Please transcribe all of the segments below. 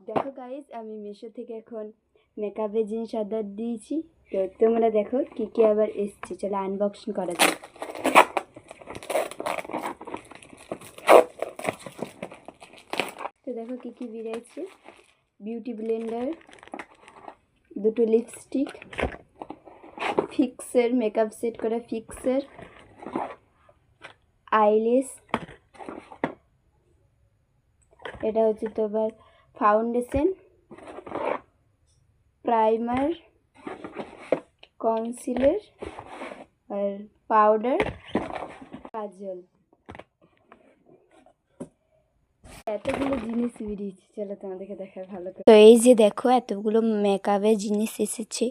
দেখো গাইস, আমি মিশো থেকে এখন মেকআপের জিনিস অর্ডার দিয়েছি। তো তোমরা দেখো কি কি আবার এসছে, চলো আনবক্সিং করা যাক। তো দেখো কি কি বেরিয়েছে। বিউটি ব্লেন্ডার, দুটো লিপস্টিক, ফিক্সের মেকআপ সেট করা ফিক্সের, আইলেস, এটা হচ্ছে তোমার ফাউন্ডেশন, প্রাইমার, কনসিলার আর পাউডার, কাজল। এতগুলো জিনিস বেরিয়েছে, চলো তোমাদেরকে দেখায় ভালো করে। তো এই যে দেখো এতগুলো মেকআপের জিনিস এসেছে,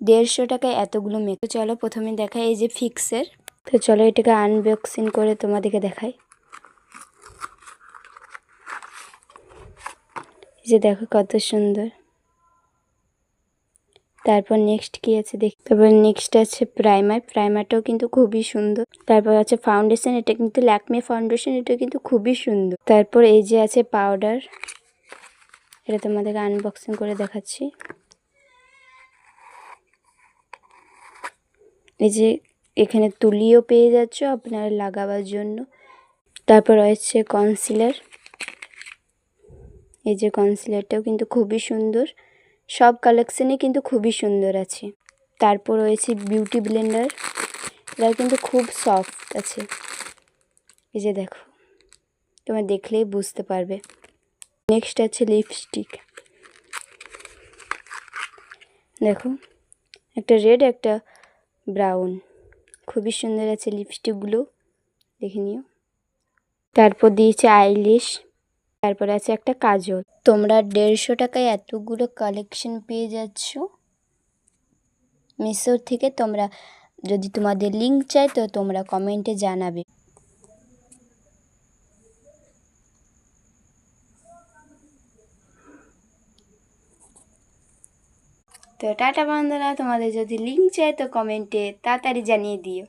150 টাকায় এতগুলো মেকআপ। চলো প্রথমে দেখাই এই যে ফিক্সের। তো চলো এটাকে আনবক্সিং করে তোমাদেরকে দেখাই। এই যে দেখো কত সুন্দর। তারপর নেক্সট কি আছে দেখ। তারপর নেক্সট আছে প্রাইমারটাও কিন্তু খুবই সুন্দর। তারপর আছে ফাউন্ডেশন, এটা কিন্তু ল্যাকমে ফাউন্ডেশন, এটা কিন্তু খুবই সুন্দর। তারপর এই যে আছে পাউডার, এটা তোমাদেরকে আনবক্সিং করে দেখাচ্ছি। এই যে এখানে তুলিও পেয়ে যাচ্ছ আপনারা লাগাবার জন্য। তারপর রয়েছে কনসিলার, এই যে কনসিলারটাও কিন্তু খুবই সুন্দর, সব কালেকশনই কিন্তু খুবই সুন্দর আছে। তারপর রয়েছে বিউটি ব্লেন্ডার, এটা কিন্তু খুব সফট আছে। এই যে দেখো, তোমরা দেখলেই বুঝতে পারবে। নেক্সট আছে লিপস্টিক, দেখো একটা রেড একটা ব্রাউন, খুবই সুন্দর আছে লিপস্টিকগুলো, দেখে নিও। তারপর দিয়েছে আইলিশ, তারপর আছে একটা কাজল। তোমরা 150 টাকায় এতগুলো কালেকশন পেয়ে যাচ্ছ মিশোর থেকে। তোমরা যদি তোমাদের লিঙ্ক চাই তো তোমরা কমেন্টে জানাবে। তো টাটা বন্ধুরা, তোমাদের যদি লিঙ্ক চাই তো কমেন্টে তাড়াতাড়ি জানিয়ে দিও।